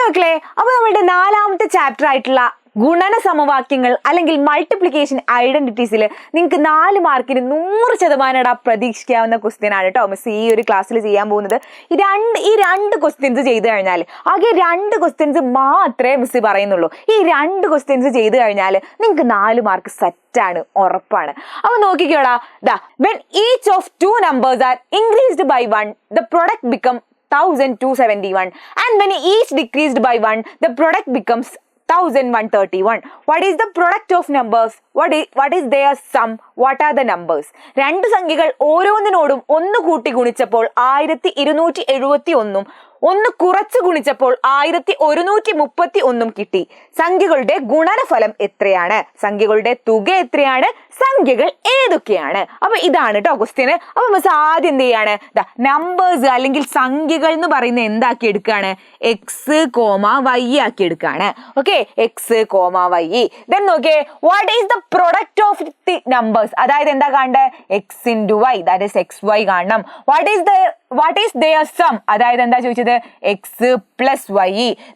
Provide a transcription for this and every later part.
മക്കളെ, അപ്പൊ നമ്മളുടെ 4ാമത്തെ ചാപ്റ്റർ ആയിട്ടുള്ള ഗുണന സമവാക്യങ്ങൾ അല്ലെങ്കിൽ മൾട്ടിപ്ലിക്കേഷൻ ഐഡന്റിറ്റീസിൽ നിങ്ങൾക്ക് 4 മാർക്കിന് 100% പ്രതീക്ഷിക്കാവുന്ന ക്വസ്റ്റ്യൻ ആണ് കേട്ടോ മിസ് ഈ ഒരു ക്ലാസ്സിൽ ചെയ്യാൻ പോകുന്നത്. ഈ രണ്ട് ക്വസ്റ്റ്യൻസ് ചെയ്ത് കഴിഞ്ഞാൽ ആകെ 2 ക്വസ്റ്റ്യൻസ് മാത്രമേ മിസ് പറയുന്നുള്ളൂ. ഈ 2 ക്വസ്റ്റ്യൻസ് ചെയ്ത് കഴിഞ്ഞാൽ നിങ്ങൾക്ക് 4 മാർക്ക് സെറ്റാണ്, ഉറപ്പാണ്. അപ്പൊ നോക്കിക്കോടാ, when each of 2 numbers are increased by 1, the product become 1271, and when each decreased by 1, the product becomes 1131. What is the product of numbers? What is their sum? What are the numbers? 2 സംഖ്യകൾ ഓരോന്നിനോടും 1 കൂട്ടി ഗുണിച്ചപ്പോൾ 1271 1 കുറച്ച് ഗുണിച്ചപ്പോൾ 1131 കിട്ടി. സംഖ്യകളുടെ ഗുണനഫലം എത്രയാണ്? സംഖ്യകളുടെ തുക എത്രയാണ്? സംഖ്യകൾ ഏതൊക്കെയാണ്? അപ്പൊ ഇതാണ് കേട്ടോ ക്വസ്റ്റ്യൻ. അപ്പൊ മിസ് ആദ്യം എന്ത് ചെയ്യാണ്, നമ്പേഴ്സ് അല്ലെങ്കിൽ സംഖ്യകൾ എന്ന് പറയുന്നത് എന്താക്കി എടുക്കുകയാണ്? എക്സ് കോമ വൈ ആക്കി എടുക്കുകയാണ്. Okay, X comma Y. Then നോക്കിയേ, what is the product of the numbers? അതായത് എന്താ കാണേണ്ടത്? X into Y, that is X Y കാണണം. What is their sum? അതായത് എന്താ ചോദിച്ചത്? X plus Y.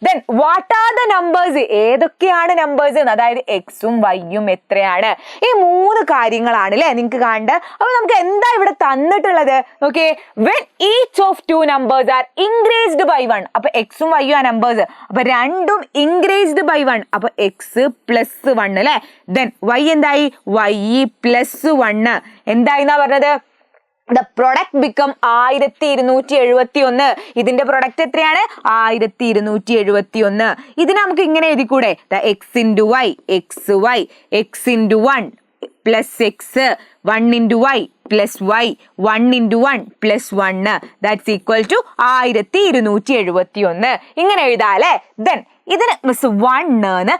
Then what are the numbers? ഏതൊക്കെയാണ് numbers? അതായത് എക്സും വൈയും എത്രയാണ്? ഈ 3 കാര്യങ്ങളാണ് അല്ലെ നിങ്ങൾക്ക് കാണേണ്ടത്. അപ്പൊ നമുക്ക് എന്താ ഇവിടെ തന്നിട്ടുള്ളത് നോക്കിയേ, when each of 2 numbers are increased by 1, അപ്പൊ എക്സും വൈയും ആ നമ്പേഴ്സ്, അപ്പൊ രണ്ടും increased by 1, അപ്പൊ എക്സ് പ്ലസ് 1 അല്ലെ. ദെൻ വൈ എന്തായി? വൈ പ്ലസ് 1 എന്തായി എന്നാ പറഞ്ഞത്? The product become 1271. ഇതിന്റെ പ്രൊഡക്റ്റ് എത്രയാണ്? 1271. ഇതിനെ നമുക്ക് ഇങ്ങനെ എഴുതിക്കൂടെ? X into Y, X Y, X into 1 plus X, 1 into Y plus Y, 1 into 1 plus 1, that's equal to 1271. ഇങ്ങനെ എഴുതാല്ലേ. ദെൻ ഇതിന് മിസ് 1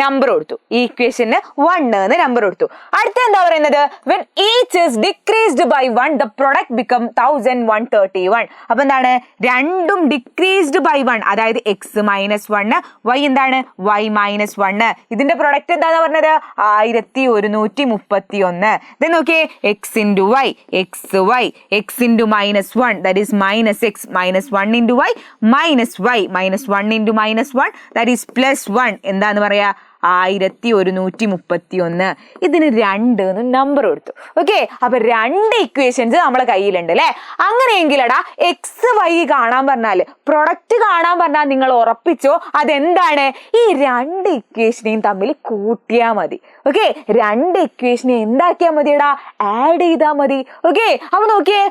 നമ്പർ കൊടുത്തു. ഈ ഇക്വേഷന് 1 എന്ന് നമ്പർ കൊടുത്തു. അടുത്ത എന്താ പറയുന്നത്? when each is decreased by 1, the product become 1131. അപ്പൊ എന്താണ്? രണ്ടും decreased by 1, അതായത് എക്സ് മൈനസ് 1, വൈ എന്താണ്? Y minus 1. ഇതിന്റെ പ്രൊഡക്റ്റ് എന്താന്ന് പറഞ്ഞത്? 1131. then നോക്കിയേ, x into Y, X Y, X into minus 1, that is minus X, minus 1 into y, minus y, minus 1 into minus 1, that is plus 1. എന്താന്ന് പറയാ? 1131. ഇതിന് 2 എന്ന് നമ്പർ കൊടുത്തു. ഓക്കെ, അപ്പൊ 2 ഇക്വേഷൻസ് നമ്മളെ കയ്യിലുണ്ട് അല്ലെ. അങ്ങനെയെങ്കിലടാ എക്സ് വൈ കാണാൻ പറഞ്ഞാല്, പ്രൊഡക്റ്റ് കാണാൻ പറഞ്ഞാൽ നിങ്ങൾ ഉറപ്പിച്ചോ അതെന്താണ്? ഈ 2 ഇക്വേഷനെയും തമ്മിൽ കൂട്ടിയാ മതി. ഓക്കെ, 2 ഇക്വേഷനെ എന്താക്കിയാ മതിയടാ? ആഡ് ചെയ്താൽ മതി. ഓക്കെ, അപ്പൊ നോക്കിയേ,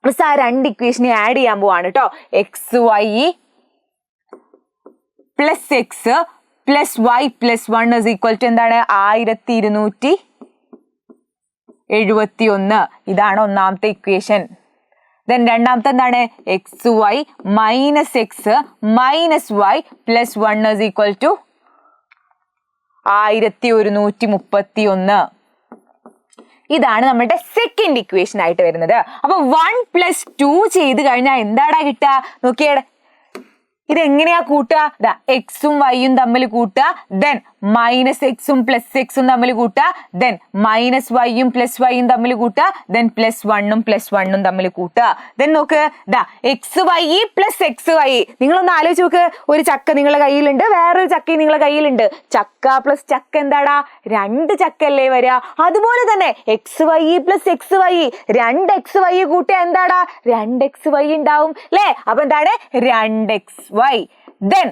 ആ 2 ഇക്വേഷനെ ആഡ് ചെയ്യാൻ പോവാണ് കേട്ടോ. X Y plus X plus Y plus 1 is equal to എന്താണ്? 1271. ഇതാണ് ഒന്നാമത്തെ ഇക്വേഷൻ. ദെൻ രണ്ടാമത്തെ എന്താണ്? X Y minus X minus Y plus 1 is equal to 1131. ഇതാണ് നമ്മുടെ സെക്കൻഡ് ഇക്വേഷൻ ആയിട്ട് വരുന്നത്. അപ്പൊ 1 + 2 ചെയ്ത് കഴിഞ്ഞാൽ എന്താടാ കിട്ടുക? നോക്കിയേ, ഇതെങ്ങനെയാ കൂട്ടുക? എക്സും വൈയും തമ്മിൽ കൂട്ടുക, ദെൻ മൈനസ് എക്സും പ്ലസ് എക്സും തമ്മിൽ കൂട്ടുക, ദെൻ മൈനസ് വൈയും പ്ലസ് വൈയും തമ്മിൽ കൂട്ടുക, ദെൻ പ്ലസ് 1ഉം പ്ലസ് 1ഉം തമ്മിൽ കൂട്ടുക. ദെൻ നോക്ക്, x Y plus X y. നിങ്ങളൊന്ന് ആലോചിച്ച് നോക്ക്, ഒരു ചക്ക നിങ്ങളുടെ കയ്യിലുണ്ട്, വേറൊരു ചക്ക നിങ്ങളുടെ കയ്യിലുണ്ട്. ചക്ക പ്ലസ് ചക്ക എന്താടാ? 2 ചക്കല്ലേ വരിക. അതുപോലെ തന്നെ x Y plus X y, 2 X y കൂട്ടിയ എന്താടാ? 2 എക്സ് വൈ ഉണ്ടാവും അല്ലേ. അപ്പൊ എന്താണ്? 2 X Y. Then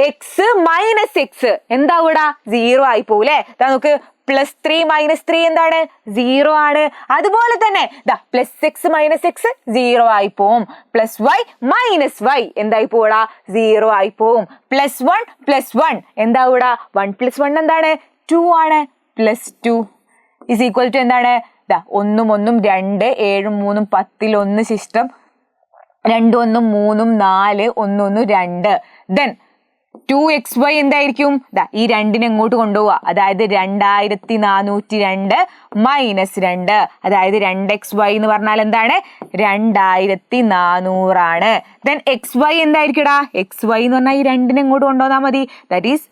X minus X എന്താവൂടാ? 0 ആയി പോകൂലേ. നോക്ക്, പ്ലസ് 3 മൈനസ് 3 എന്താണ്? 0 ആണ്. അതുപോലെ തന്നെ പ്ലസ് എക്സ് മൈനസ് എക്സ് 0 ആയി പോവും. പ്ലസ് വൈ മൈനസ് വൈ എന്തായി പോടാ? 0 ആയി പോവും. Plus 1 plus 1 എന്താവൂടാ? 1 + 1 എന്താണ്? 2 ആണ്. പ്ലസ് 2 ഇസ് ഈക്വൽ ടു എന്താണ്? 1 1 2, 7 3 10 1 ശിഷ്ടം, 2 1 3 4, 1 1 2. ദെൻ 2xy എന്തായിരിക്കും? ഈ 2നെ എങ്ങോട്ട് കൊണ്ടുപോവുക, അതായത് 2402 മൈനസ് 2, അതായത് 2xy എന്ന് പറഞ്ഞാൽ എന്താണ്? 2400 ആണ്. Then xy എന്തായിരിക്കടാ? xy എന്ന് പറഞ്ഞാൽ ഈ 2നെ എങ്ങോട്ട് കൊണ്ടുവന്നാൽ മതി, that is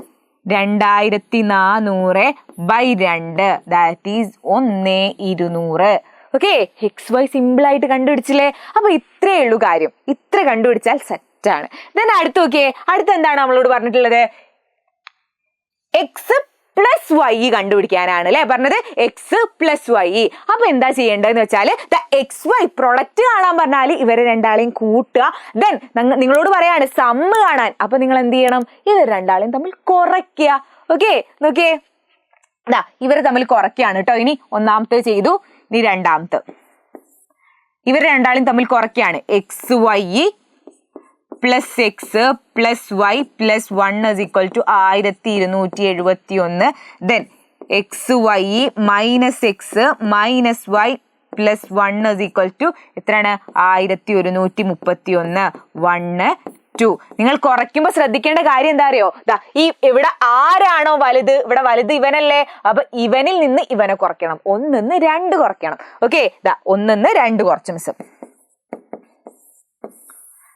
2400/2, that is 1200. Okay, x y simple ആയിട്ട് കണ്ടുപിടിച്ചില്ലേ? അപ്പൊ ഇത്രയേ ഉള്ളൂ കാര്യം. ഇത്ര കണ്ടുപിടിച്ചാൽ സെറ്റ് കറക്റ്റ് ആണ്. ദെൻ അടുത്ത് നോക്കിയേ, അടുത്ത് എന്താണ് നമ്മളോട് പറഞ്ഞിട്ടുള്ളത്? എക്സ് പ്ലസ് വൈ കണ്ടുപിടിക്കാനാണ് അല്ലെ പറഞ്ഞത്, എക്സ് പ്ലസ് വൈ. അപ്പൊ എന്താ ചെയ്യേണ്ടതെന്ന് വെച്ചാൽ എക്സ് വൈ പ്രൊഡക്റ്റ് കാണാൻ പറഞ്ഞാൽ ഇവരെ രണ്ടാളെയും കൂട്ടുക. ദെൻ നിങ്ങളോട് പറയാണ് സമ്മ് കാണാൻ, അപ്പൊ നിങ്ങൾ എന്ത് ചെയ്യണം? ഇവർ രണ്ടാളെയും തമ്മിൽ കുറയ്ക്കുക. ഓക്കെ, നോക്കിയേ, ഇവരെ തമ്മിൽ കുറയ്ക്കുകയാണ് കേട്ടോ. ഇനി ഒന്നാമത്തെ ചെയ്തു, ഇനി രണ്ടാമത്തെ ഇവർ രണ്ടാളും തമ്മിൽ കുറയ്ക്കുകയാണ്. X Y plus X plus Y plus 1 is equal to 1271. Then X Y minus X minus Y plus 1 is equal to എത്രയാണ്? 1131. 1 2. നിങ്ങൾ കുറയ്ക്കുമ്പോൾ ശ്രദ്ധിക്കേണ്ട കാര്യം എന്താ അറിയോ? ഈ ഇവിടെ ആരാണോ വലുത്, ഇവിടെ വലുത് ഇവനല്ലേ, അപ്പൊ ഇവനിൽ നിന്ന് ഇവനെ കുറയ്ക്കണം. 1 നിന്ന് 2 കുറയ്ക്കണം. ഓക്കെ, 1 നിന്ന് 2 കുറച്ച് മിസ്.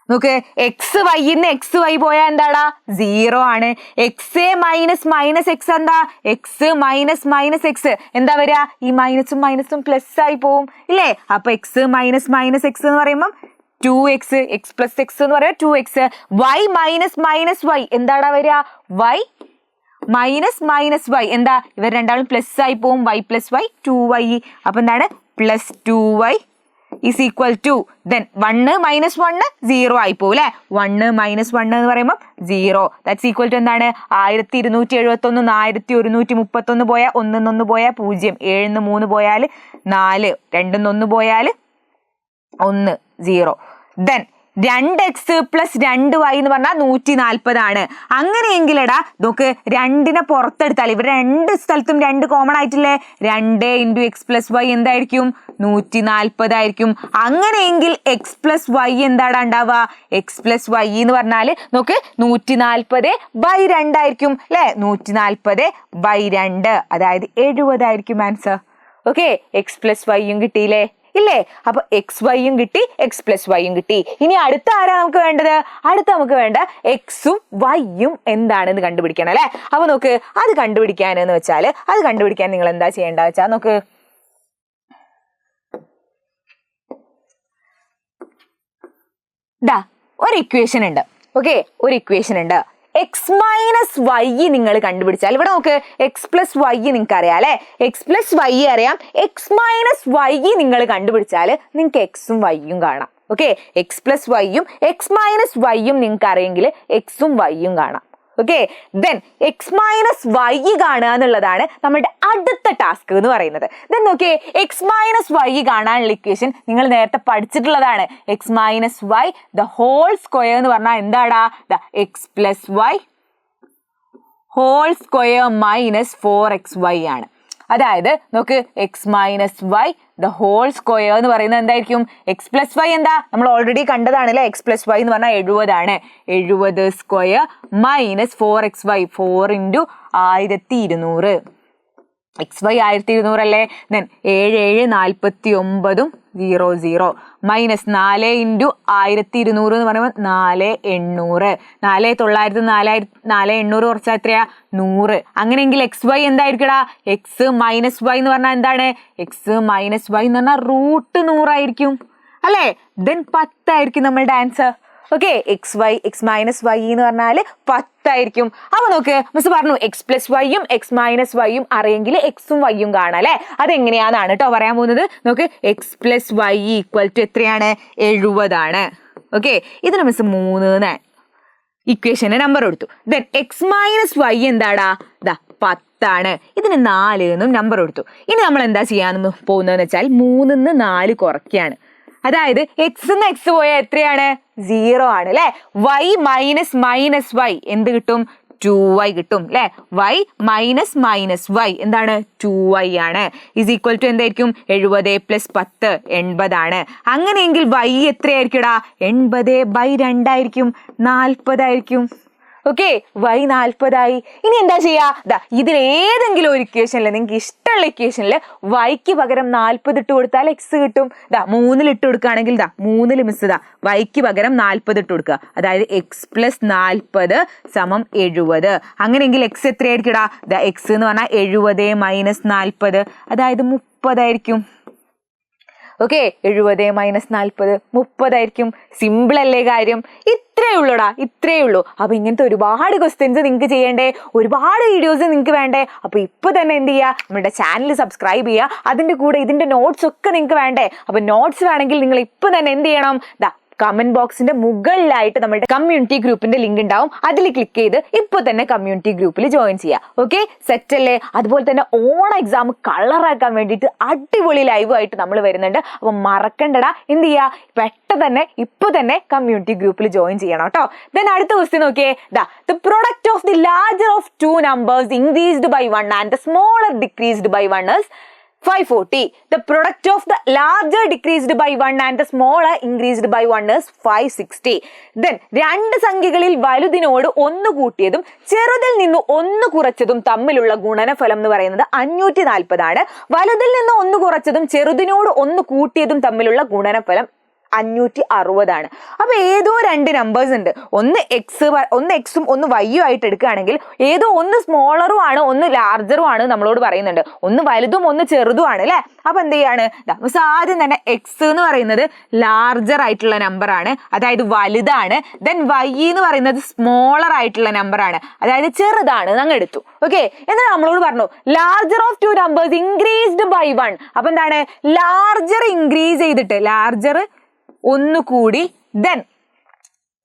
നോക്ക്, എക്സ് വൈന്ന് എക്സ് വൈ പോയാൽ എന്താടാ? 0 ആണ്. എക്സ് മൈനസ് മൈനസ് എക്സ് എന്താ? എക്സ് മൈനസ് മൈനസ് എക്സ് എന്താ വരിക? ഈ മൈനസും മൈനസും പ്ലസ് ആയി പോവും ഇല്ലേ? അപ്പൊ എക്സ് മൈനസ് മൈനസ് എക്സ് എന്ന് പറയുമ്പോൾ 2x, എക്സ് പ്ലസ് എക്സ് എന്ന് പറയാം 2x. Y minus minus y എന്താടാ വരിക? വൈ മൈനസ് മൈനസ് വൈ എന്താ? ഇവർ രണ്ടാളും പ്ലസ് ആയി പോവും. Y plus y 2y. അപ്പൊ എന്താണ്? Plus 2y is equal to then 1 minus 1 0 ആയി പോകും അല്ലെ? 1 minus 1 എന്ന് പറയുമ്പോൾ 0. that's equal to എന്താണ്? 1271. 1131 പോയാൽ 1 1 പോയാൽ 0, 7 3 പോയാൽ 4, 2 1 പോയാൽ 1 0. then 2x പ്ലസ് 2y എന്ന് പറഞ്ഞാൽ 140 ആണ്. അങ്ങനെയെങ്കിലടാ നോക്ക്, 2നെ പുറത്തെടുത്താൽ ഇവർ രണ്ട് സ്ഥലത്തും 2 കോമൺ ആയിട്ടില്ലേ? 2 ഇൻറ്റു എക്സ് പ്ലസ് വൈ എന്തായിരിക്കും? 140 ആയിരിക്കും. അങ്ങനെയെങ്കിൽ എക്സ് പ്ലസ് വൈ എന്താടാ ഉണ്ടാവുക? എക്സ് പ്ലസ് വൈ എന്ന് പറഞ്ഞാൽ നോക്ക് 140/2 ആയിരിക്കും അല്ലെ? 140/2 അതായത് 70 ആയിരിക്കും ആൻസർ. ഓക്കെ, എക്സ് പ്ലസ് വൈയും കിട്ടിയില്ലേ ഇല്ലേ? അപ്പൊ എക്സ് വൈയും കിട്ടി, എക്സ് പ്ലസ് വൈയും കിട്ടി. ഇനി അടുത്ത ആരാ നമുക്ക് വേണ്ടത്? അടുത്ത നമുക്ക് വേണ്ട എക്സും വൈയും എന്താണെന്ന് കണ്ടുപിടിക്കണം അല്ലെ? അപ്പൊ നോക്ക്, അത് കണ്ടുപിടിക്കാനെന്ന് വെച്ചാൽ അത് കണ്ടുപിടിക്കാൻ നിങ്ങൾ എന്താ ചെയ്യേണ്ട വെച്ചാൽ നോക്ക്, ഒരു ഇക്വേഷൻ ഉണ്ട്. ഓക്കെ, ഒരു ഇക്വേഷൻ ഉണ്ട്. എക്സ് മൈനസ് വൈ നിങ്ങൾ കണ്ടുപിടിച്ചാൽ, ഇവിടെ നോക്ക്, എക്സ് പ്ലസ് വൈ നിങ്ങൾക്ക് അറിയാം അല്ലെ? എക്സ് പ്ലസ് വൈ അറിയാം. എക്സ് മൈനസ് വൈ നിങ്ങൾ കണ്ടുപിടിച്ചാൽ നിങ്ങൾക്ക് എക്സും വൈയും കാണാം. ഓക്കെ, എക്സ് പ്ലസ് വൈയും എക്സ് മൈനസ് വൈയും നിങ്ങൾക്ക് അറിയെങ്കിൽ എക്സും വൈയും കാണാം. Okay, then X minus Y കാണുക എന്നുള്ളതാണ് നമ്മുടെ അടുത്ത ടാസ്ക് എന്ന് പറയുന്നത്. ദെൻ നോക്കിയേ, എക്സ് മൈനസ് വൈ കാണാനുള്ള ഇക്വേഷൻ നിങ്ങൾ നേരത്തെ പഠിച്ചിട്ടുള്ളതാണ്. X minus Y the whole square എന്ന് പറഞ്ഞാൽ എന്താടാ? X plus Y whole square minus 4xy ആണ്. അതായത് നോക്ക്, X minus Y the whole square എന്ന് പറയുന്നത് എന്തായിരിക്കും? എക്സ് പ്ലസ് വൈ എന്താ നമ്മൾ ഓൾറെഡി കണ്ടതാണ് അല്ലെ? എക്സ് പ്ലസ് വൈ എന്ന് പറഞ്ഞാൽ 70 ആണ്. 70 square minus 4xy 4 into 1200. X y 1200 അല്ലേ? ദെൻ 7 7 49 0 0 മൈനസ് 4 ഇൻറ്റു 1200 എന്ന് പറയുമ്പോൾ 4800. 4800 കുറച്ചാൽ എത്രയാ? 100. അങ്ങനെയെങ്കിൽ എക്സ് വൈ എന്തായിരിക്കടാ? എക്സ് മൈനസ് വൈ എന്ന് പറഞ്ഞാൽ എന്താണ്? എക്സ് മൈനസ് വൈ എന്ന് പറഞ്ഞാൽ √100 ആയിരിക്കും അല്ലേ? ദെൻ 10 ആയിരിക്കും നമ്മളുടെ answer. Okay, x Y x minus Y എന്ന് പറഞ്ഞാൽ 10 ആയിരിക്കും. അപ്പൊ നോക്ക്, മിസ് പറഞ്ഞു എക്സ് പ്ലസ് വൈയും എക്സ് മൈനസ് വൈയും അറിയെങ്കിൽ എക്സും വൈയും കാണാം അല്ലെ? അതെങ്ങനെയാണെന്നാണ് കേട്ടോ പറയാൻ പോകുന്നത്. നോക്ക്, x plus y equal to എത്രയാണ്? 70 ആണ്. ഓക്കെ, ഇതിന് മിസ് 3 ഇക്വേഷന് നമ്പർ കൊടുത്തു. ദെൻ എക്സ് മൈനസ് വൈ എന്താടാ? 10 ആണ്. ഇതിന് 4 എന്നും നമ്പർ കൊടുത്തു. ഇനി നമ്മൾ എന്താ ചെയ്യാൻ പോകുന്നതെന്ന് വെച്ചാൽ 3 നിന്ന് 4 കുറയ്ക്കുകയാണ്. അതായത് എക്സ് നിന്ന് എക്സ് പോയാൽ എത്രയാണ്? 0 ആണ് അല്ലെ? വൈ മൈനസ് മൈനസ് വൈ എന്ത് കിട്ടും? 2y കിട്ടും അല്ലെ? y മൈനസ് മൈനസ് y എന്താണ്? 2y ആണ്. ഇസ് ഈക്വൽ ടു എന്തായിരിക്കും? 70 പ്ലസ് 10 80 ആണ്. അങ്ങനെയെങ്കിൽ y എത്രയായിരിക്കുംടാ? 80/2 ആയിരിക്കും, 40 ആയിരിക്കും. ഓക്കെ, y 40 ആയി. ഇനി എന്താ ചെയ്യാ? ഇതിൽ ഏതെങ്കിലും ഒരു ഇക്വേഷനിൽ, നിങ്ങൾക്ക് ഇഷ്ടമുള്ള ഇക്വേഷനിൽ വൈക്ക് പകരം 40 ഇട്ട് കൊടുത്താൽ എക്സ് കിട്ടും. 3 ഇട്ട് കൊടുക്കുകയാണെങ്കിൽ 3 മിസ് വൈക്ക് പകരം 40 ഇട്ട് കൊടുക്കുക. അതായത് എക്സ് പ്ലസ് 40 സമം 70. അങ്ങനെയെങ്കിൽ എക്സ് എത്രയായിരിക്കുംടാ? എക്സ് എന്ന് പറഞ്ഞാൽ 70 മൈനസ് 40 അതായത് 30 ആയിരിക്കും. ഓക്കെ 70 - 40 30 ആയിരിക്കും. സിമ്പിൾ അല്ലേ കാര്യം? ഇത്രയേ ഉള്ളൂടാ, ഇത്രയേ ഉള്ളൂ. അപ്പൊ ഇങ്ങനത്തെ ഒരുപാട് ക്വസ്റ്റ്യൻസ് നിങ്ങൾക്ക് ചെയ്യണ്ടേ, ഒരുപാട് വീഡിയോസ് നിങ്ങൾക്ക് വേണ്ടേ? അപ്പൊ ഇപ്പൊ തന്നെ എന്ത് ചെയ്യുക, നമ്മുടെ ചാനൽ സബ്സ്ക്രൈബ് ചെയ്യുക. അതിന്റെ കൂടെ ഇതിന്റെ നോട്ട്സ് ഒക്കെ നിങ്ങൾക്ക് വേണ്ടേ? അപ്പൊ നോട്ട്സ് വേണമെങ്കിൽ നിങ്ങൾ ഇപ്പൊ തന്നെ എന്ത് ചെയ്യണം, കമന്റ് ബോക്സിന്റെ മുകളിലായിട്ട് നമ്മുടെ കമ്മ്യൂണിറ്റി ഗ്രൂപ്പിന്റെ ലിങ്ക് ഉണ്ടാവും. അതിൽ ക്ലിക്ക് ചെയ്ത് ഇപ്പൊ തന്നെ കമ്മ്യൂണിറ്റി ഗ്രൂപ്പിൽ ജോയിൻ ചെയ്യാം. ഓക്കെ, സെറ്റ് അല്ലേ? അതുപോലെ തന്നെ ഓണ എക്സാം കളറാക്കാൻ വേണ്ടിയിട്ട് അടിപൊളി ലൈവ് ആയിട്ട് നമ്മൾ വരുന്നുണ്ട്. അപ്പൊ മറക്കണ്ടടാ, എന്ത് ചെയ്യാ, പെട്ടെന്ന് തന്നെ ഇപ്പൊ തന്നെ കമ്മ്യൂണിറ്റി ഗ്രൂപ്പിൽ ജോയിൻ ചെയ്യണം കേട്ടോ. ദെൻ അടുത്ത ക്വസ്റ്റ്യൻ നോക്കിയേ, the product of the larger of two numbers increased by 1 and the smaller decreased by 1 is 540. The product of the larger decreased by 1 and the smaller increased by 1 is 560. Then രണ്ട് സംഖ്യകളിൽ വലുതിനോട് 1 കൂട്ടിയതും ചെറുതിൽ നിന്ന് 1 കുറച്ചതും തമ്മിലുള്ള ഗുണനഫലം എന്ന് പറയുന്നത് 540 ആണ്. വലുതിൽ നിന്ന് 1 കുറച്ചതും ചെറുതിനോട് 1 കൂട്ടിയതും തമ്മിലുള്ള ഗുണനഫലം 560 ആണ്. അപ്പൊ ഏതോ രണ്ട് നമ്പേഴ്സ് ഉണ്ട്, ഒന്ന് എക്സും ഒന്ന് വൈയും ആയിട്ട് എടുക്കുകയാണെങ്കിൽ ഏതോ ഒന്ന് സ്മോളറും ആണ് ഒന്ന് ലാർജറും ആണ് നമ്മളോട് പറയുന്നുണ്ട്. ഒന്ന് വലുതും ഒന്ന് ചെറുതും ആണ് അല്ലെ. അപ്പൊ എന്ത് ചെയ്യാണ്, ആദ്യം തന്നെ എക്സ് എന്ന് പറയുന്നത് ലാർജർ ആയിട്ടുള്ള നമ്പർ ആണ്, അതായത് വലുതാണ്. ദെൻ വൈ എന്ന് പറയുന്നത് സ്മോളർ ആയിട്ടുള്ള നമ്പർ ആണ്, അതായത് ചെറുതാണ്. അങ്ങ് എടുത്തു. ഓക്കെ, എന്നാൽ നമ്മളോട് പറഞ്ഞു larger of 2 numbers increased by 1. അപ്പൊ എന്താണ്, ലാർജർ ഇൻക്രീസ് ചെയ്തിട്ട് ലാർജർ 1 കൂടി, then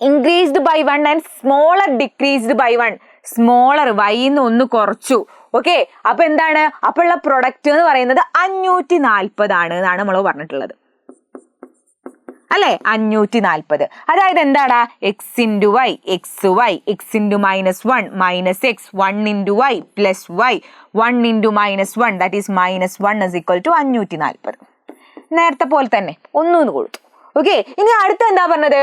increased by 1 and smaller decreased by 1. Smaller വൈന്ന് 1 കുറച്ചു. ഓക്കെ, അപ്പൊ എന്താണ്, അപ്പൊ ഉള്ള പ്രൊഡക്റ്റ് എന്ന് പറയുന്നത് 540 ആണ് എന്നാണ് നമ്മൾ പറഞ്ഞിട്ടുള്ളത് അല്ലെ. 540. അതായത് എന്താടാ, x into Y X Y, X into -1 minus x, 1 into Y plus Y, 1 into -1 that is -1 is equal to 540. നേരത്തെ പോലെ തന്നെ ഒന്നൂന്ന് കൊടുത്തു. ഓക്കെ, ഇനി അടുത്ത എന്താ പറഞ്ഞത്,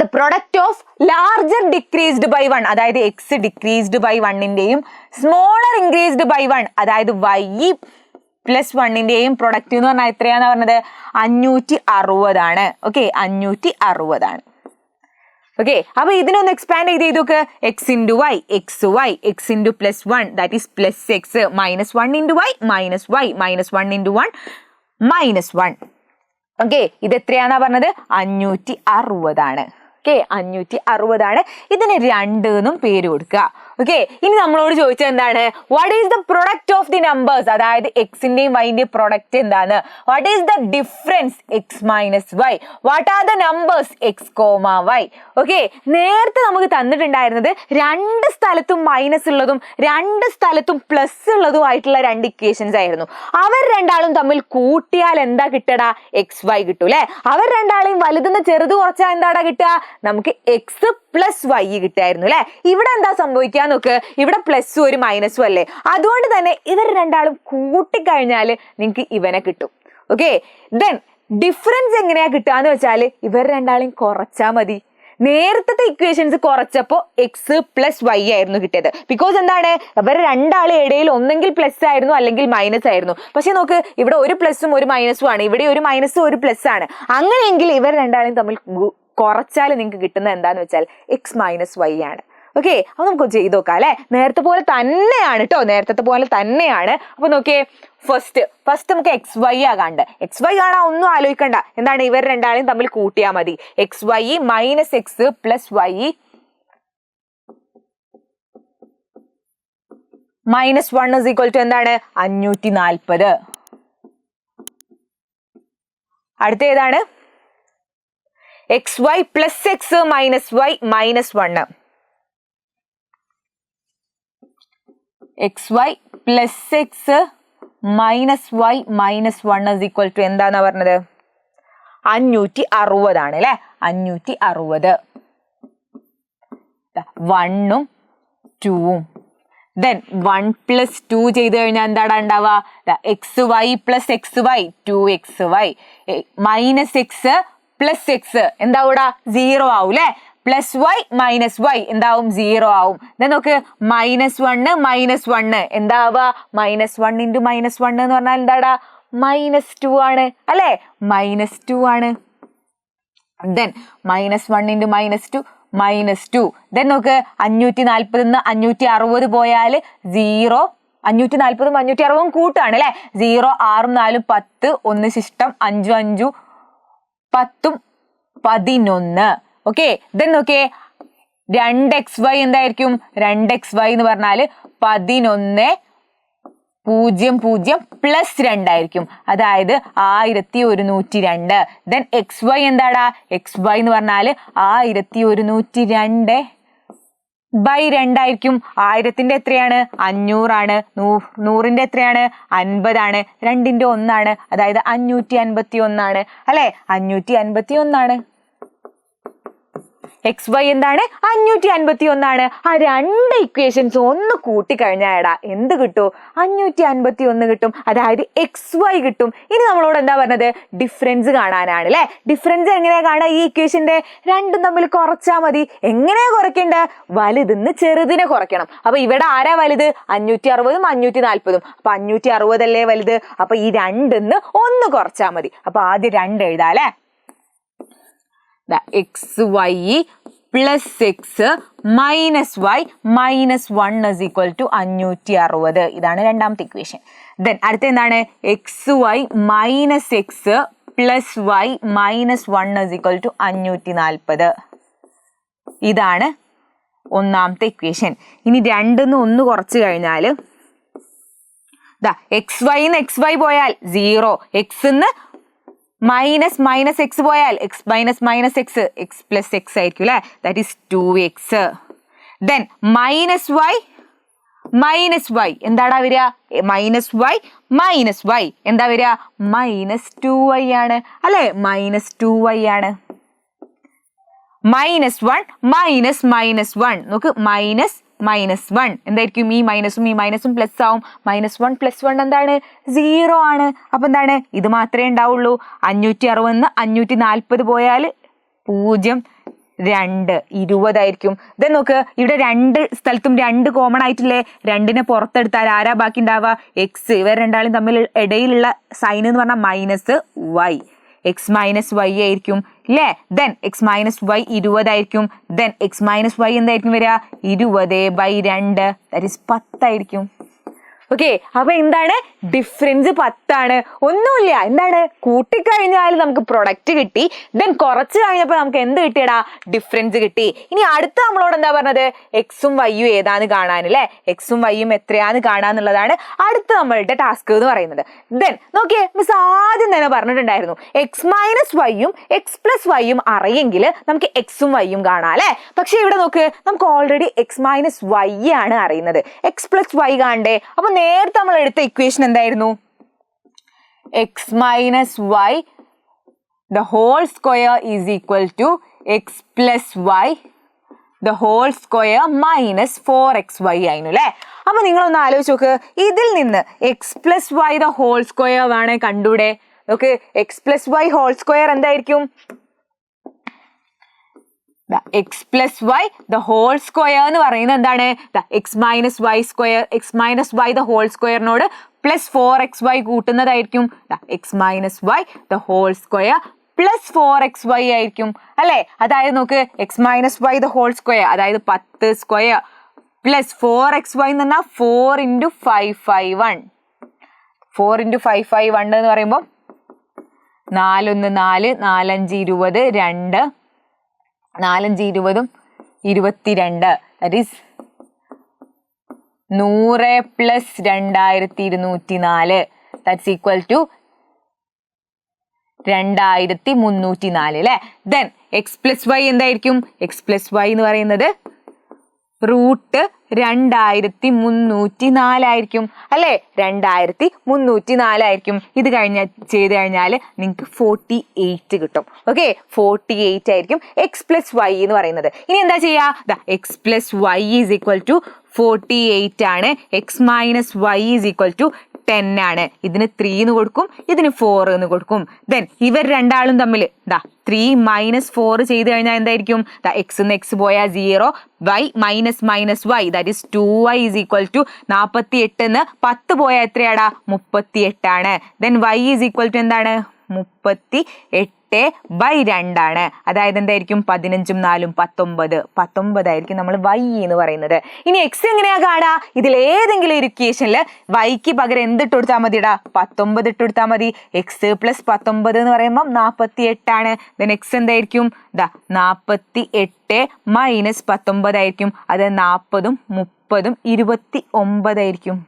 the product of larger decreased by 1, അതായത് എക്സ് ഡിക്രീസ്ഡ് ബൈ 1ന്റെയും സ്മോളർ ഇൻക്രീസ്ഡ് ബൈ 1 അതായത് വൈ പ്ലസ് 1ന്റെയും പ്രൊഡക്റ്റ് എന്ന് പറഞ്ഞാൽ എത്രയാണെന്ന് പറഞ്ഞത്, 560 ആണ്. ഓക്കെ, 560 ആണ്. ഓക്കെ, അപ്പൊ ഇതിനൊന്ന് എക്സ്പാൻഡ് ചെയ്ത് നോക്ക്, x into Y X Y, X into +1 that is plus X, -1 into y -1 into 1 -1. Okay, ഇത് എത്രയാന്നാ പറഞ്ഞത്, 560 ആണ്. ഓക്കെ, 560 ആണ്. ഇതിന് 2 എന്നും പേര് കൊടുക്കുക. ഓക്കെ, ഇനി നമ്മളോട് ചോദിച്ചത് എന്താണ്, what is the product of the numbers, അതായത് എക്സിന്റെയും വൈന്റെയും പ്രൊഡക്റ്റ് എന്താണ്, what is the difference x minus y, what are the numbers x comma y. Okay, നേരത്തെ നമുക്ക് തന്നിട്ടുണ്ടായിരുന്നത് 2 സ്ഥലത്തും മൈനസ് ഉള്ളതും 2 സ്ഥലത്തും പ്ലസ് ഉള്ളതും ആയിട്ടുള്ള 2 ഇക്വേഷൻസ് ആയിരുന്നു. അവർ രണ്ടാളും തമ്മിൽ കൂട്ടിയാൽ എന്താ കിട്ടടാ, എക്സ് വൈ കിട്ടൂ അല്ലെ. അവർ രണ്ടാളെയും വലുതെന്ന് ചെറുത് കുറച്ചാൽ എന്താടാ കിട്ടുക, നമുക്ക് എക്സ് പ്ലസ് വൈ കിട്ടായിരുന്നു അല്ലെ. ഇവിടെ എന്താ സംഭവിക്കാൻ നോക്ക്, ഇവിടെ പ്ലസും ഒരു മൈനസും അല്ലേ, അതുകൊണ്ട് തന്നെ ഇവർ രണ്ടാളും കൂട്ടിക്കഴിഞ്ഞാൽ നിങ്ങൾക്ക് ഇവനെ കിട്ടും. ഓക്കെ, ദെൻ ഡിഫറൻസ് എങ്ങനെയാ കിട്ടുകയെന്ന് വെച്ചാൽ ഇവർ രണ്ടാളെയും കുറച്ചാൽ മതി. നേരത്തെ ഇക്വേഷൻസ് കുറച്ചപ്പോ എക്സ് പ്ലസ് വൈ ആയിരുന്നു കിട്ടിയത്. ബിക്കോസ് എന്താണ്, ഇവർ രണ്ടാളെ ഇടയിൽ ഒന്നെങ്കിൽ പ്ലസ് ആയിരുന്നു അല്ലെങ്കിൽ മൈനസ് ആയിരുന്നു. പക്ഷെ നോക്ക്, ഇവിടെ ഒരു പ്ലസും ഒരു മൈനസും ആണ്, ഇവിടെ ഒരു മൈനസും ഒരു പ്ലസ് ആണ്. അങ്ങനെയെങ്കിൽ ഇവർ രണ്ടാളെയും തമ്മിൽ കുറച്ചാൽ നിങ്ങൾക്ക് കിട്ടുന്നത് എന്താന്ന് വെച്ചാൽ എക്സ് മൈനസ് വൈ ആണ്. ഓക്കെ, അപ്പൊ നമുക്ക് ചെയ്ത് നോക്കാം അല്ലെ. നേരത്തെ പോലെ തന്നെയാണ് കേട്ടോ, നേരത്തെ പോലെ തന്നെയാണ്. അപ്പൊ നോക്കിയേ, ഫസ്റ്റ് നമുക്ക് എക്സ് വൈ ആകാണ്ട്, എക്സ് വൈ കാണാൻ ഒന്നും ആലോചിക്കണ്ട, എന്താണ്, ഇവർ രണ്ടാളെയും തമ്മിൽ കൂട്ടിയാൽ മതി. X Y minus X plus Y -1 is equal to എന്താണ്, 540. അടുത്ത ഏതാണ്, X Y plus X minus Y -1. X Y plus X minus Y -1 is equal to എന്താന്നാ പറഞ്ഞത്, 560 ആണ് അല്ലെ. 560. 1ഉം 2ഉം, ദെൻ 1 + 2 ചെയ്ത് കഴിഞ്ഞാൽ എന്താടാ ഉണ്ടാവുക, X Y plus X Y 2xy minus X plus X എന്താവൂടാ, 0 ആവും അല്ലെ. പ്ലസ് വൈ മൈനസ് വൈ എന്താവും, 0 ആവും. നോക്ക്, -1 എന്താവുക, -1 ഇൻറ്റു -1 എന്ന് പറഞ്ഞാൽ എന്താടാ, -2 ആണ് അല്ലെ, -2 ആണ്. Then -1 into -2 -2. ദെൻ നോക്ക്, 540 560 പോയാൽ 0 540 560 കൂട്ടാണ് അല്ലെ. 0 6 4 10 1 ശിഷ്ടം 5 5 10 11. ഓക്കെ, ദെൻ നോക്കേ 2xy എന്തായിരിക്കും? 2xy എന്ന് പറഞ്ഞാല് 11 00 പ്ലസ് 2 ആയിരിക്കും, അതായത് 1102. ദെൻ xy എന്താടാ? xy എന്ന് പറഞ്ഞാല് 1102 ബൈ 2 ആയിരിക്കും. 1000ന്റെ എത്രയാണ്? 500 ആണ്. 100ന്റെ എത്രയാണ്? 50 ആണ്. 2ന്റെ 1 ആണ്, അതായത് 551 ആണ് അല്ലെ. 551 ആണ്. xy എന്താണ്? 551 ആണ്. ആ രണ്ട് ഇക്വേഷൻസ് ഒന്ന് കൂട്ടിക്കഴിഞ്ഞാടാ എന്ത് കിട്ടും? 551 കിട്ടും, അതായത് xy കിട്ടും. ഇനി നമ്മളോട് എന്താ പറഞ്ഞത്? ഡിഫറൻസ് കാണാനാണ് അല്ലെ. ഡിഫറൻസ് എങ്ങനെയാ കാണാ? ഈ ഇക്വേഷന്റെ രണ്ടും തമ്മിൽ കുറച്ചാ മതി. എങ്ങനെയാ കുറയ്ക്കേണ്ട? വലുതിന്ന് ചെറുതിനെ കുറയ്ക്കണം. അപ്പൊ ഇവിടെ ആരാ വലുത്? 560 540. അപ്പൊ 560 അല്ലേ വലുത്. അപ്പൊ ഈ രണ്ടിന്ന് ഒന്ന് കുറച്ചാ മതി. അപ്പൊ ആദ്യം 2 എഴുതാ അല്ലെ. xy plus x minus y minus 1 is equal to 560. ഇതാണ് രണ്ടാമത്തെ ഇക്വേഷൻ. ദെൻ അടുത്ത എന്താണ്? xy minus x plus y minus 1 is equal to 540. ഇതാണ് ഒന്നാമത്തെ ഇക്വേഷൻ. ഇനി 2ന്ന് 1 കുറച്ച് കഴിഞ്ഞാൽ xy ന്ന് xy പോയാൽ 0, x ന്ന് മൈനസ് എക്സ് പോയാൽ x minus X plus x ആയിരിക്കും അല്ലെ. That is 2x. Then minus y എന്താടാ വരിക? മൈനസ് വൈ എന്താ വരിക? -2y ആണ് അല്ലെ. -2y ആണ്. -1 നോക്ക്, -1 എന്തായിരിക്കും? ഈ മൈനസും പ്ലസ് ആവും. -1 + 1 എന്താണ്? 0 ആണ്. അപ്പൊ എന്താണ്? ഇത് മാത്രമേ ഉണ്ടാവുള്ളൂ. 560 540 പോയാൽ 0 2 20 ആയിരിക്കും. ഇതെ നോക്ക്, ഇവിടെ രണ്ട് സ്ഥലത്തും 2 കോമൺ ആയിട്ടില്ലേ? 2നെ പുറത്തെടുത്താൽ ആരാ ബാക്കി ഉണ്ടാവുക? x. ഇവർ രണ്ടാളും തമ്മിൽ ഇടയിലുള്ള സൈൻ എന്ന് പറഞ്ഞാൽ -y. x - y ആയിരിക്കും അല്ലേ. ദെൻ x - y 20 ആയിരിക്കും. ദെൻ x - y എന്തായിരിക്കും വരിക? 20/2 ദാറ്റ് ഈസ് 10 ആയിരിക്കും. ഓക്കെ, അപ്പൊ എന്താണ്? ഡിഫറൻസ് 10 ആണ്. ഒന്നുമില്ല, എന്താണ്? കൂട്ടിക്കഴിഞ്ഞാൽ നമുക്ക് പ്രൊഡക്റ്റ് കിട്ടി. ദെൻ കുറച്ച് കഴിഞ്ഞപ്പോൾ നമുക്ക് എന്ത് കിട്ടിയടാ? ഡിഫറൻസ് കിട്ടി. ഇനി അടുത്ത നമ്മളോട് എന്താ പറഞ്ഞത്? എക്സും വൈയും ഏതാന്ന് കാണാനല്ലേ. എക്സും വൈയും എത്രയാന്ന് കാണാന്നുള്ളതാണ് അടുത്ത നമ്മളുടെ ടാസ്ക് എന്ന് പറയുന്നത്. ദെൻ നോക്കിയേ, മിസ് ആദ്യം തന്നെ പറഞ്ഞിട്ടുണ്ടായിരുന്നു x - വൈയും x + വൈയും അറിയെങ്കിൽ നമുക്ക് എക്സും വൈയും കാണാം അല്ലെ. പക്ഷെ ഇവിടെ നോക്ക്, നമുക്ക് ഓൾറെഡി x - വൈ ആണ് അറിയുന്നത്. x + വൈ കാണണ്ടേ? അപ്പൊ നേരത്തെ നമ്മൾ എടുത്ത ഇക്വേഷൻ എന്തായിരുന്നു? x - y the whole square is equal to x + y the whole square minus 4xy ആയിരുന്നു അല്ലേ. അപ്പൊ നിങ്ങളൊന്ന് ആലോചിച്ച് നോക്ക്, ഇതിൽ നിന്ന് x + y the whole square വേണേ കണ്ടൂടെ? നോക്ക്, x + y whole square എന്തായിരിക്കും? x + y the whole square എന്ന് പറയുന്നത് എന്താണ്? x - y square, x - y the whole square-നോട് പ്ലസ് 4xy കൂട്ടുന്നതായിരിക്കും x - y the whole square plus 4xy ആയിരിക്കും അല്ലെ. അതായത് നോക്ക്, x - y the whole square അതായത് 10 സ്ക്വയർ പ്ലസ് 4xy എന്ന് പറഞ്ഞാൽ 4 × 551. 4 × 551 എന്ന് പറയുമ്പോൾ 4 1 4 4 5 20 2 4 5 20 22 that is 100 plus 2204 that's equal to 2304 അല്ലേ. ദെൻ x + y എന്തായിരിക്കും? x + y എന്ന് പറയുന്നത് √2304 ആയിരിക്കും അല്ലെ. 2304 ആയിരിക്കും. ഇത് ചെയ്ത് കഴിഞ്ഞാൽ നിങ്ങൾക്ക് 48 കിട്ടും. ഓക്കെ, 48 ആയിരിക്കും x + y എന്ന് പറയുന്നത്. ഇനി എന്താ ചെയ്യാ? x + y is equal to 48 ആണ്. x - y is equal to 10 ആണ്. ഇതിന് 3 എന്ന് കൊടുക്കും, ഇതിന് 4 എന്ന് കൊടുക്കും. ദെൻ ഇവർ രണ്ടാളും തമ്മിൽ 3 - 4 ചെയ്ത് കഴിഞ്ഞാൽ എന്തായിരിക്കും? x ന്ന് x പോയാൽ 0, y - y that is 2y is equal to 48 ന്ന് 10 പോയാൽ എത്രയാടാ? 38 ആണ്. Then y is equal to എന്താണ്? 38 8/2 അതായത് എന്തായിരിക്കും 15ഉം 4ഉം 19 ആയിരിക്കും നമ്മൾ y എന്ന് പറയുന്നത്. ഇനി എക്സ് എങ്ങനെയാ കാണാ? ഇതിൽ ഏതെങ്കിലും ഒരു ഇക്വേഷനിൽ വൈക്ക് പകരം എന്തിട്ട് കൊടുത്താൽ മതിടാ? 19 ഇട്ട് കൊടുത്താൽ മതി. എക്സ് പ്ലസ് 19 എന്ന് പറയുമ്പോൾ 48 ആണ്. എക്സ് എന്തായിരിക്കും? 48 മൈനസ് 19 ആയിരിക്കും. അത് 40ഉം 30ഉം 29 ആയിരിക്കും.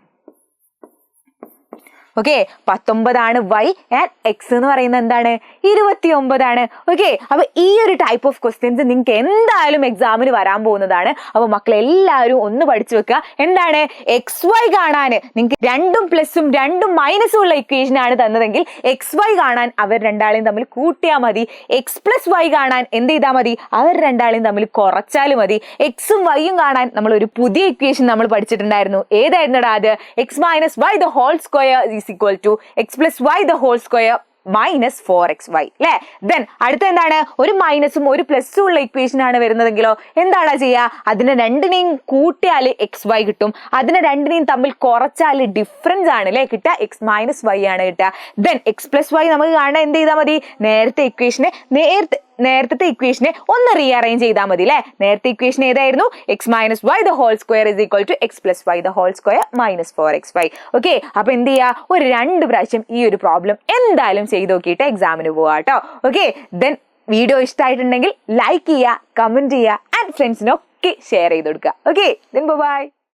ഓക്കെ, 19 ആണ് y ആൻഡ് എക്സ് എന്ന് പറയുന്നത് എന്താണ്? 29 ആണ്. ഓക്കെ, അപ്പൊ ഈ ഒരു ടൈപ്പ് ഓഫ് ക്വസ്റ്റ്യൻസ് നിങ്ങൾക്ക് എന്തായാലും എക്സാമിന് വരാൻ പോകുന്നതാണ്. അപ്പൊ മക്കളെ എല്ലാവരും ഒന്ന് പഠിച്ചു വെക്കുക. എന്താണ്? എക്സ് വൈ കാണാൻ നിങ്ങൾക്ക് 2ഉം പ്ലസും 2ഉം മൈനസും ഉള്ള ഇക്വേഷൻ ആണ് തന്നതെങ്കിൽ എക്സ് വൈ കാണാൻ അവർ രണ്ടാളെയും തമ്മിൽ കൂട്ടിയാൽ മതി. എക്സ് പ്ലസ് വൈ കാണാൻ എന്ത് ചെയ്താൽ മതി? അവർ രണ്ടാളെയും തമ്മിൽ കുറച്ചാലും മതി. എക്സും വൈയും കാണാൻ നമ്മൾ ഒരു പുതിയ ഇക്വേഷൻ നമ്മൾ പഠിച്ചിട്ടുണ്ടായിരുന്നു. ഏതായിരുന്നടാ അത്? X minus Y the whole square is equal to x plus y the whole square minus 4xy അല്ലേ? ദെൻ അടുത്ത എന്താണ്? ഒരു മൈനസും ഒരു പ്ലസും ഉള്ള ഇക്വേഷൻ ആണ് വരുന്നതെങ്കിലോ എന്താണ് ചെയ്യുക? അതിനെ രണ്ടിനെയും കൂട്ടിയാൽ എക്സ് വൈ കിട്ടും. അതിനെ രണ്ടിനെയും തമ്മിൽ കുറച്ചാൽ ഡിഫറൻസ് ആണ് അല്ലേ കിട്ടുക? എക്സ് മൈനസ് വൈ ആണ് കിട്ടുക. ദെൻ എക്സ് പ്ലസ് വൈ നമുക്ക് കാണാൻ എന്ത് ചെയ്താൽ മതി? നേരത്തെ ഇക്വേഷനെ ഒന്ന് റീഅറേഞ്ച് ചെയ്താൽ മതി അല്ലേ? നേരത്തെ ഇക്വേഷൻ ഏതായിരുന്നു? X minus Y the whole square is equal to x plus y the whole square minus 4xy. Okay, അപ്പൊ എന്ത് ചെയ്യുക? ഒരു 2 പ്രാവശ്യം ഈ ഒരു പ്രോബ്ലം എന്തായാലും ചെയ്ത് നോക്കിയിട്ട് എക്സാമിന് പോവാ കേട്ടോ. ഓക്കെ, ദെൻ വീഡിയോ ഇഷ്ടമായിട്ടുണ്ടെങ്കിൽ ലൈക്ക് ചെയ്യുക, കമന്റ് ചെയ്യുക ആൻഡ് ഫ്രണ്ട്സിനൊക്കെ ഷെയർ ചെയ്ത് കൊടുക്കുക. Okay, then bye.